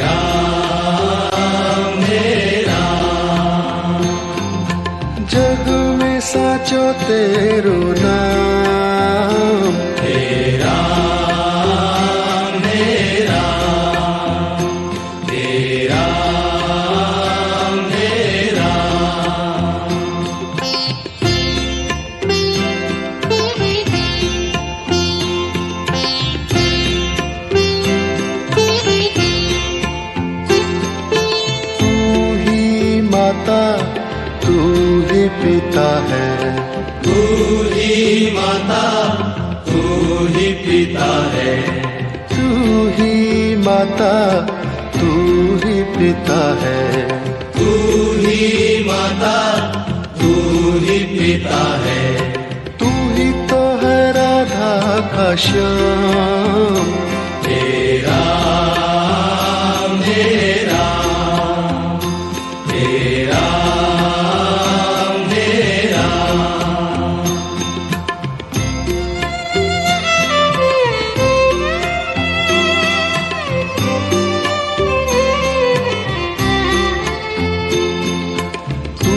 राम हे राम। जग में साचो तेरो नाम। हे राम हे राम। हे राम हे राम। तू ही माता तू ही पिता है। तू ही माता तू ही पिता है। तू ही माता तू ही पिता है। तू ही माता तू ही पिता है। तू ही तो है राधा का श्याम। हे राम हे राम। हे राम हे राम। तू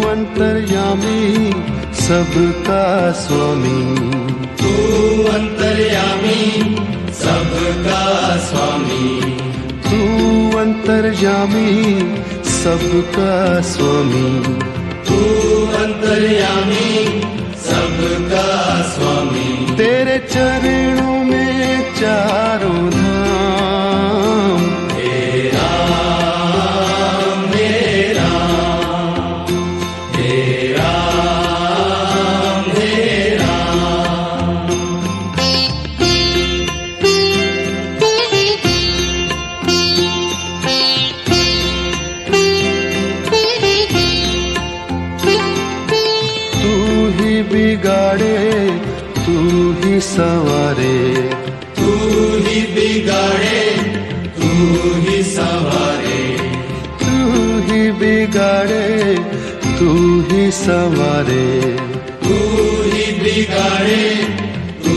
अंतर्यामी सबका स्वामी। तू अंतर्यामी सबका स्वामी। तू अंतर्यामी सबका स्वामी। तू अंतर्यामी सबका स्वामी। तेरे चरणों में चारों धाम। हे राम हे राम। हे राम हे राम। तू ही बिगाड़े तू ही संवारे। तू ही बिगाड़े तू ही संवारे। तू ही बिगाड़े तू ही संवारे। तू ही बिगाड़े तू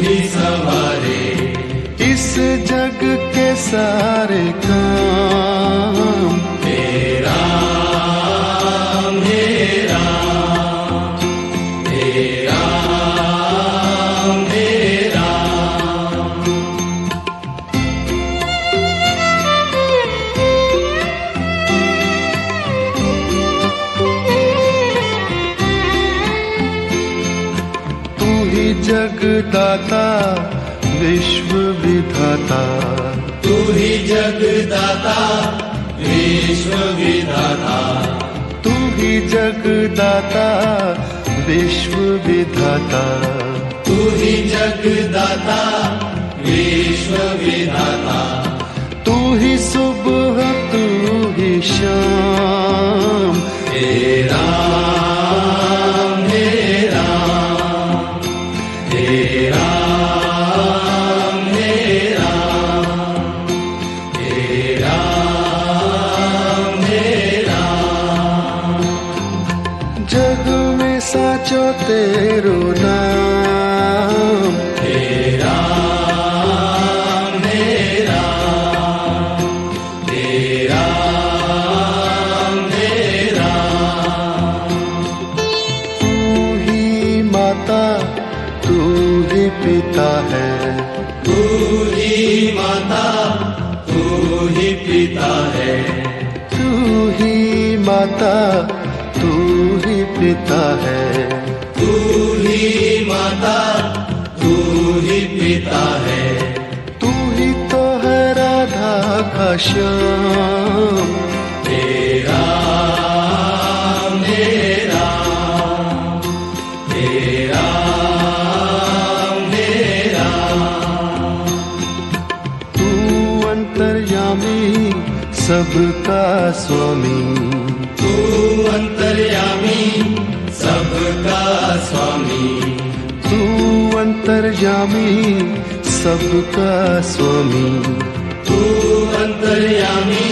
ही संवारे। इस जग के सारे काम। हे राम हे राम। हे राम हे राम। तू ही जगदाता विश्व विधाता। तू ही जगदाता विश्व विधाता। तू ही जगदाता विश्व विधाता। तू ही जगदाता विश्व विधाता। तू ही सुबह तू ही शाम। हे राम हे राम। हे राम हे राम। हे राम हे राम। जग में साचो तेरो नाम। हे राम हे राम। हे राम हे राम। तू ही माता तू ही पिता है। तू ही माता तू ही पिता है। तू ही माता तू ही पिता है। तू ही माता तू ही पिता है। तू ही तो है राधा का श्याम। हे राम हे राम। हे राम हे राम। तू अंतर्यामी सबका स्वामी। तू अंतर्यामी सबका स्वामी। तू अंतर्यामी सबका स्वामी। तू अंतर्यामी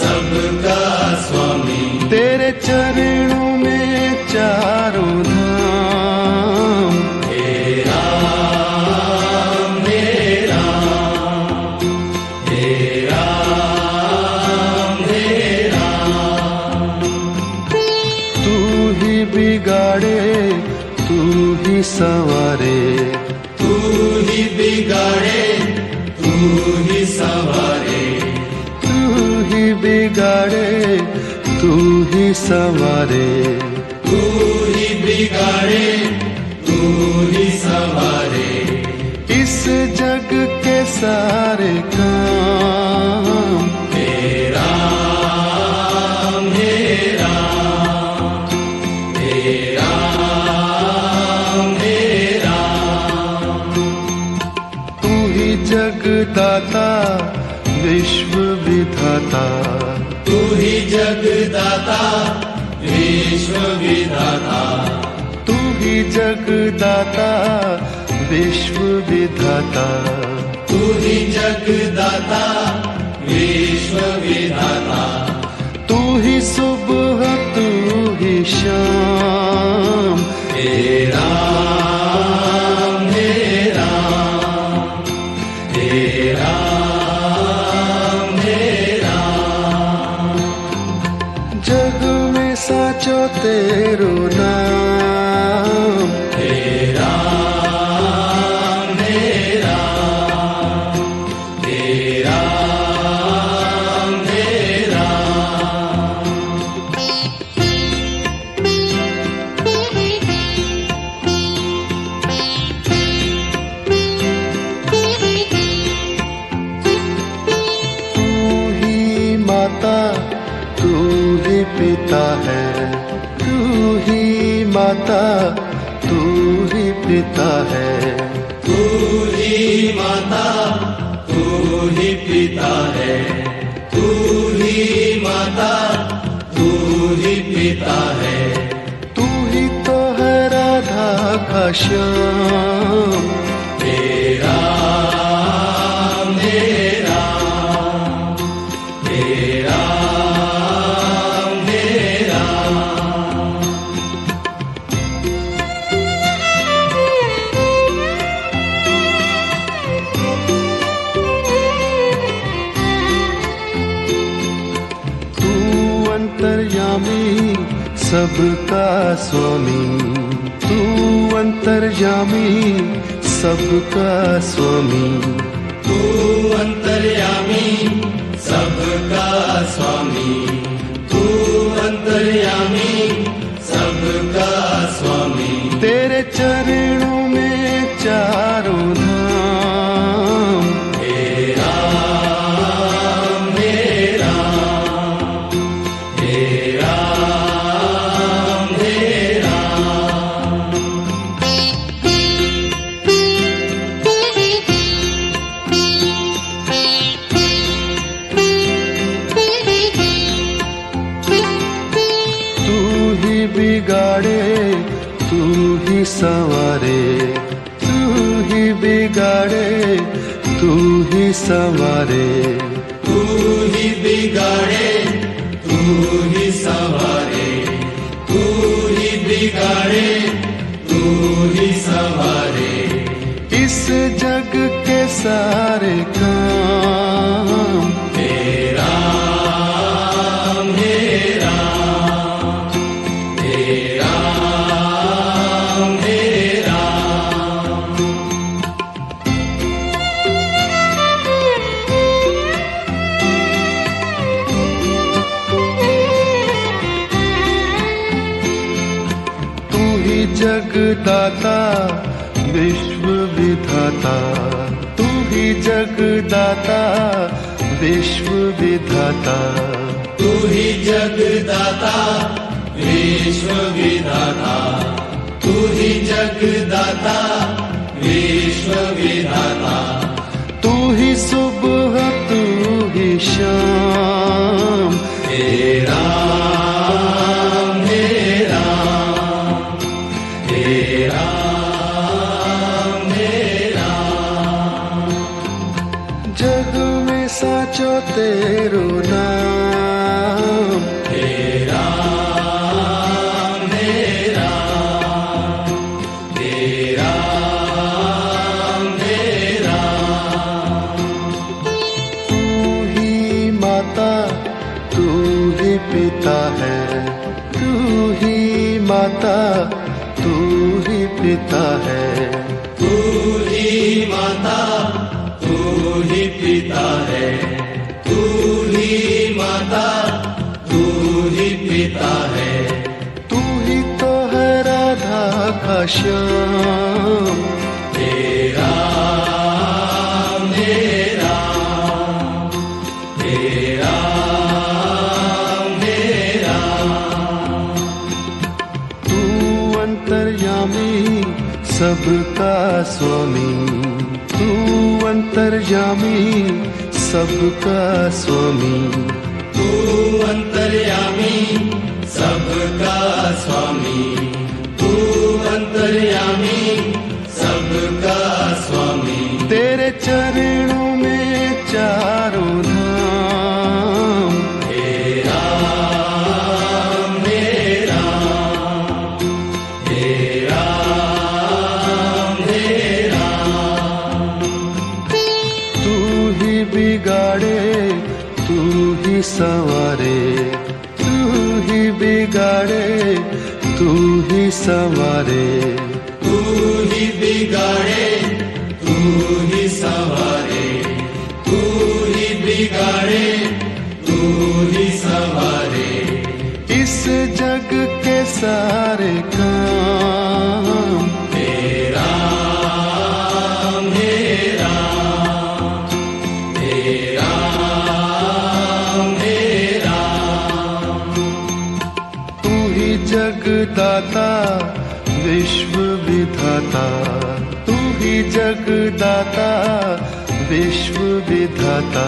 सबका स्वामी। तेरे चरणों में चारों धाम। हे राम हे राम। हे राम ही संवारे, तू ही बिगाड़े, तू ही संवारे, तू ही बिगाड़े, तू ही संवारे, तू ही बिगाड़े, तू ही संवारे। इस जग के सारे काम हे राम, हे राम, हे राम, हे राम। तू ही जगदाता विश्व विधाता, तू ही जगदाता विश्व विधाता, तू ही जगदाता विश्व विधाता, तू ही जगदाता विश्व विधाता। तू ही सुबह तू ही शाम, हे राम, हे राम, हे राम, हे राम। जग में साचो तेरो नाम, हे राम, हे राम, हे राम, हे राम। तू ही माता तू ही पिता है, तू ही माता तू ही पिता है, तू ही माता, तू ही पिता है, तू ही माता, तू ही पिता है। तू ही तो है राधा का श्याम, हे राम, हे राम, हे राम, हे राम। तू अंतर्यामी सबका स्वामी, तू अंतर्यामी सबका स्वामी, तू अंतर्यामी सबका स्वामी, तू अंतर्यामी सबका स्वामी। तेरे चरणों में चारों धाम, हे राम, हे राम, हे राम, हे राम। तू ही बिगाड़े, तू ही संवारे, तू ही बिगाड़े, तू ही संवारे, तू ही बिगाड़े, तू ही संवारे, तू ही बिगाड़े, तू ही संवारे। इस जग के सारे काम हे राम, हे राम, हे राम, हे राम। तू ही जगदाता विश्व विधाता, तू ही जगदाता विश्व विधाता, तू ही जगदाता विश्व विधाता, तू ही जगदाता विश्व विधाता। तू ही सुबह तू ही शाम, हे राम, हे राम, हे राम, हे राम। जग में साचो तेरो नाम, हे राम, हे राम, हे राम, हे राम। तू ही माता तू ही पिता है, तू ही माता तू ही पिता पिता है, तू ही माता, तू ही पिता है, तू ही माता, तू ही पिता है, तू ही तो है राधा का श्याम। तेरा मेरा, तेरा मेरा, तू अंतर्यामी सबका स्वामी, तू अंतर्यामी सबका स्वामी, तू अंतर्यामी सबका स्वामी, तू अंतर्यामी सबका स्वामी, तेरे चरणों में चारों धाम। तेरा मेरा, तेरा मेरा, तू ही बिगाड़े तू ही संवारे, तू ही बिगाड़े तू ही संवारे, तू ही बिगाड़े, तू ही संवारे, तू ही बिगाड़े, तू ही संवारे, इस जग के सारे काम। तेरा मेरा, तेरा मेरा, तू ही जगदाता विश्व विधाता, तू ही जगदाता विश्व विधाता,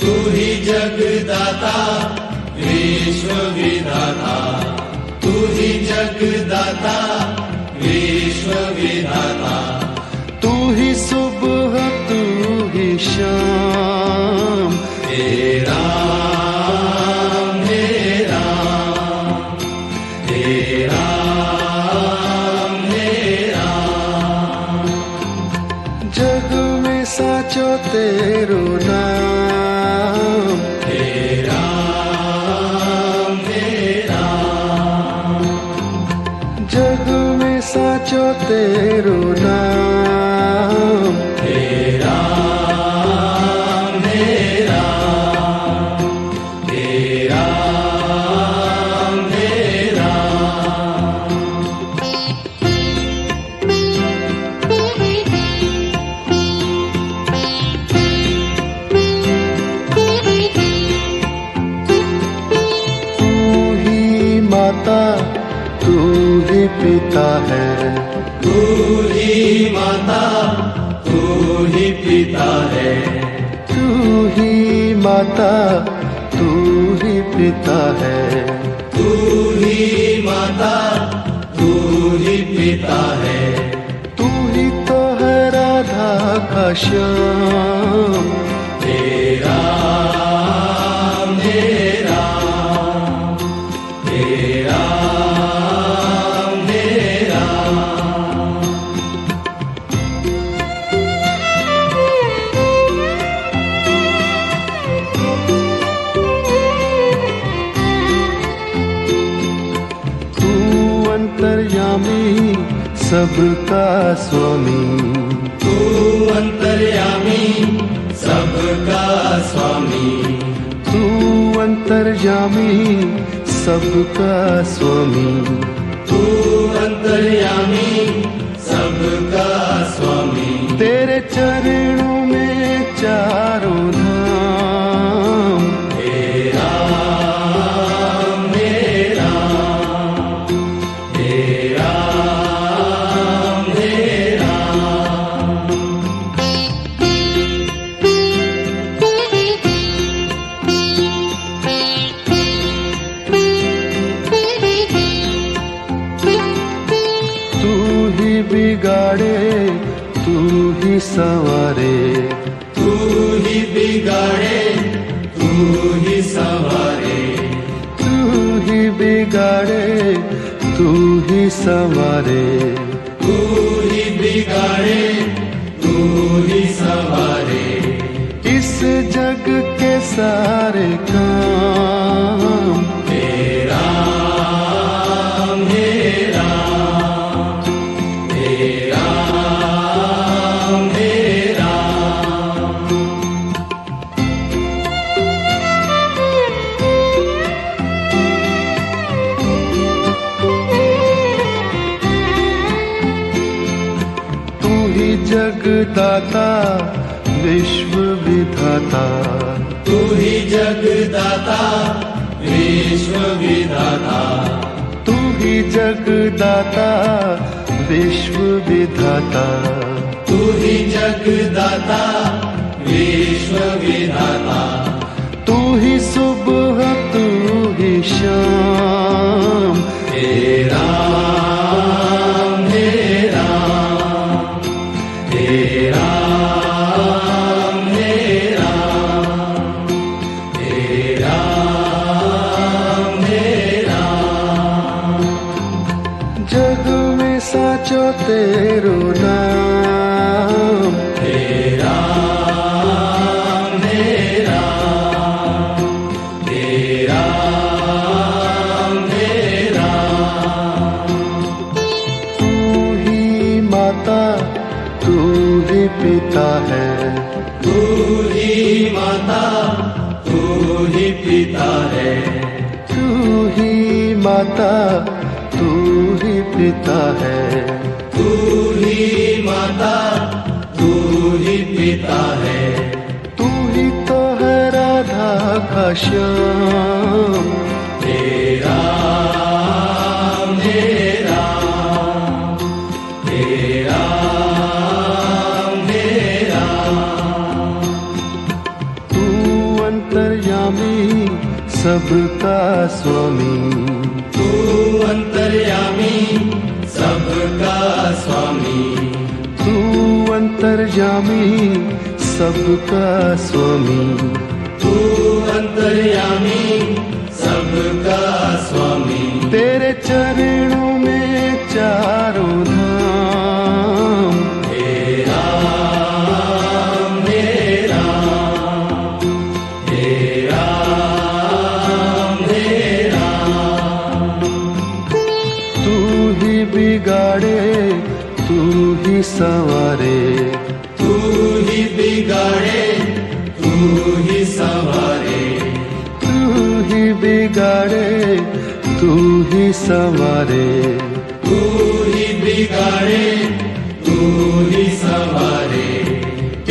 तू ही जगदाता विश्व विधाता, तू ही जगदाता विश्व विधाता, तू ही सुबह तू ही शाम। तेरा मेरा, तेरा मेरा, जग में साचो तेरो नाम। तेरा मेरा, जग में साचो तेरो नाम। तेरा मेरा, तेरा मेरा, तू ही माता तू ही पिता है, तू ही माता, तू ही पिता है, तू ही माता तू ही पिता है, तू ही माता, तू ही पिता है, तू ही तो है राधा का श्याम। तेरा मेरा, तेरा मेरा, तू अंतर्यामी सबका स्वामी, तू अंतर्यामी सबका स्वामी, तू अंतर्यामी सबका स्वामी, तू अंतर्यामी सबका स्वामी, तेरे चरणों में चारों धाम। तेरा मेरा, तेरा मेरा, तू ही बिगाड़े तू ही संवारे, तू ही बिगाड़े, तू ही संवारे, तू ही बिगाड़े तू ही संवारे, तू ही बिगाड़े, तू ही संवारे, इस जग के सारे काम। तेरा मेरा, जगदाता विश्व विधाता, तू ही जगदाता विश्व विधाता, तू ही जगदाता विश्व विधाता, तू ही जगदाता विश्व विधाता, तू ही सुबह तू ही शाम, हे राम हे राम, हे राम हे राम, हे राम हे राम। जग में साचो तेरो नाम, हे राम हे राम, हे राम हे राम। तू ही माता तू ही पिता है, तू ही माता तू ही पिता है, तू ही माता तू ही पिता है, तू ही माता तू ही पिता है, तू ही तो है राधा का श्याम, हे राम हे राम, हे राम हे राम। तू अंतर्यामी सबका स्वामी, तू अंतर्यामी सबका स्वामी, तू अंतर्यामी सबका स्वामी, तू अंतर्यामी सबका स्वामी। तेरे चरणों में चारों धाम, हे राम हे राम, हे राम हे राम। तू ही बिगाड़े तू ही संवारे, तू ही बिगाड़े तू ही संवारे, तू ही बिगाड़े तू ही संवारे, तू ही बिगाड़े तू ही संवारे।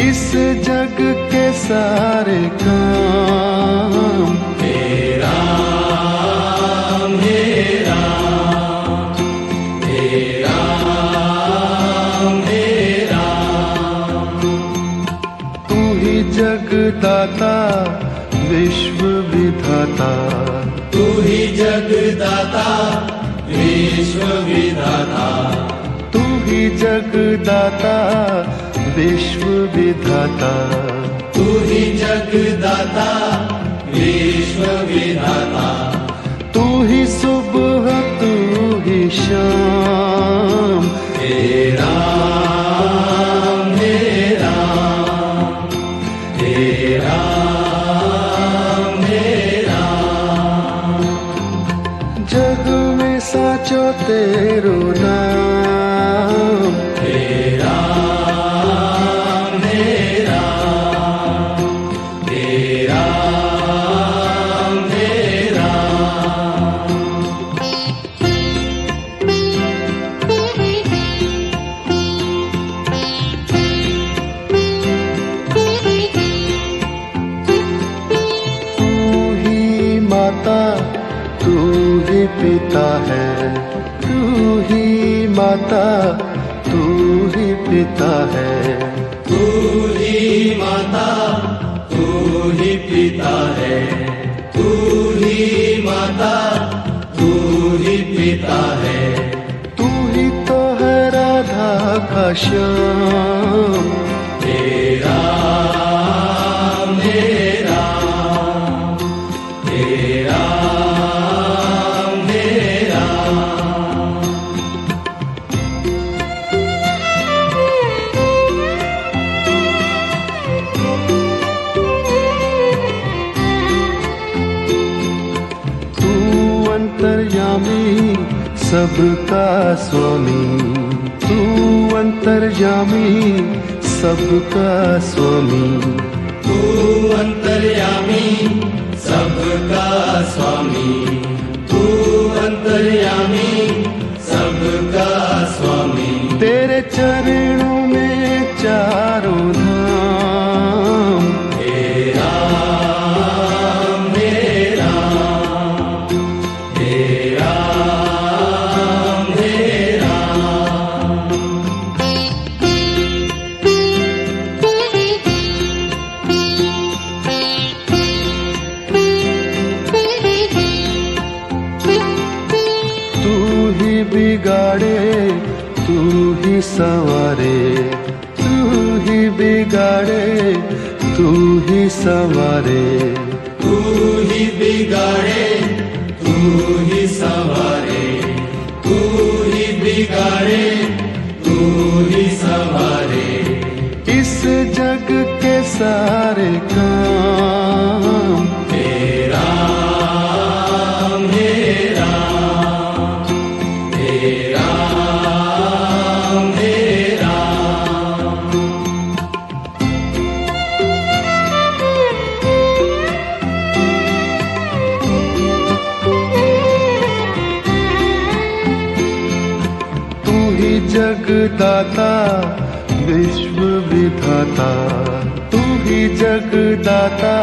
इस जग के सारे काम, हे राम हे राम, हे राम हे राम। तू ही जगदाता विश्व विधाता, तू ही जगदाता विश्व विधाता, तू ही जगदाता विश्व विधाता, तू ही जगदाता विश्व विधाता, तू ही सुबह तू ही शाम, हे राम हे राम, हे राम हे राम। जग में साचो तेरो नाम, हे राम हे राम, हे राम हे राम। तू ही माता तू ही पिता है, तू ही माता तू ही पिता है, तू ही माता तू ही पिता है, तू ही माता तू ही पिता है, तू ही तो है राधा का श्याम, हे राम हे राम, हे राम हे राम। तू अंतर्यामी सबका स्वामी, तू अंतर्यामी सबका स्वामी, तू अंतर्यामी सबका स्वामी, तू अंतर्यामी सबका स्वामी। तेरे चरणों में चार बिगाड़े तू ही संवारे, तू ही बिगाड़े तू ही संवारे, तू ही बिगाड़े तू ही संवारे, तू ही बिगाड़े तू ही संवारे। इस जग के सारे काम तेरा मेरा, तेरा मेरा। तू ही जगदाता विश्व विधाता, तू ही जगदाता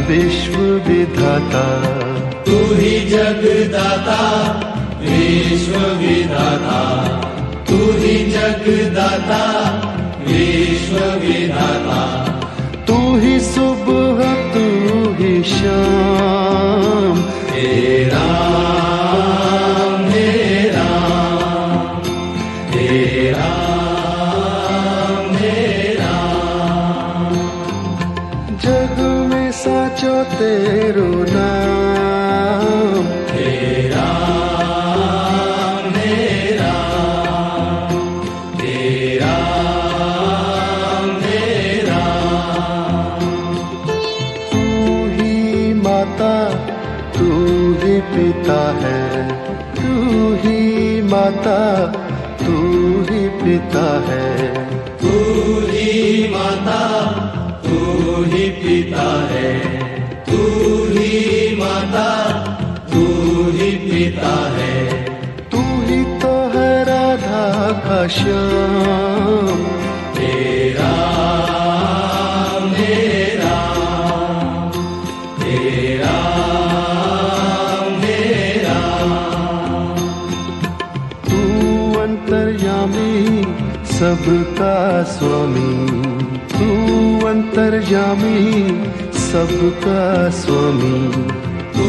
विश्व विधाता, तू ही जगदाता विश्व विधाता, तू ही जगदाता विश्व विधाता। तू ही सुबह तू ही शाम, तेरा मेरा, तेरा मेरा। जग में साचो तेरो नाम, तेरा मेरा, तेरा मेरा। तू ही माता तू ही पिता है, तू ही माता तू ही पिता है, तू ही माता तू ही पिता है, तू ही माता तू ही पिता है। तू ही तो है राधा का श्याम, तेरा मेरा, तेरा मेरा। तू अंतर्यामी सबका स्वामी, तू अंतर्यामी सबका स्वामी, तू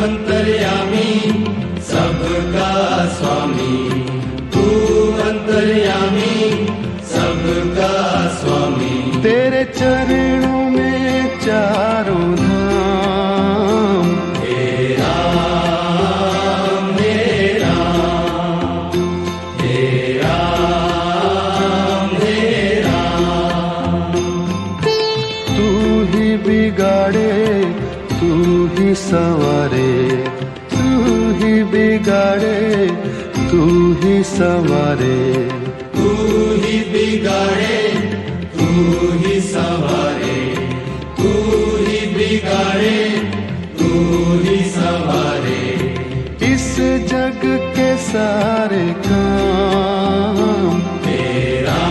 अंतर्यामी सबका स्वामी, तू अंतर्यामी सबका स्वामी। तेरे चरणों में चारों धाम, तेरा मेरा, तेरा मेरा। तू ही बिगाड़े तू ही संवारे, तू ही बिगाड़े तू ही संवारे, तू ही बिगाड़े तू ही संवारे, तू ही बिगाड़े तू ही संवारे। इस जग के सारे काम तेरा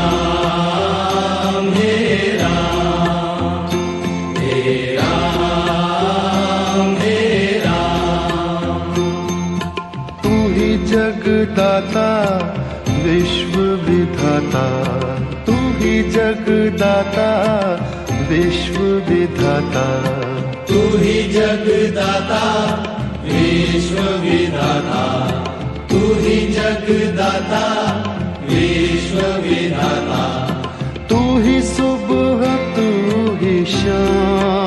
मेरा, तेरा मेरा। तू ही जगदाता विश्व विधाता, तू ही जगदाता विश्व विधाता, तू ही जगदाता विश्व विधाता, तू ही जगदाता विश्व विधाता। तू ही सुबह तू ही शाम,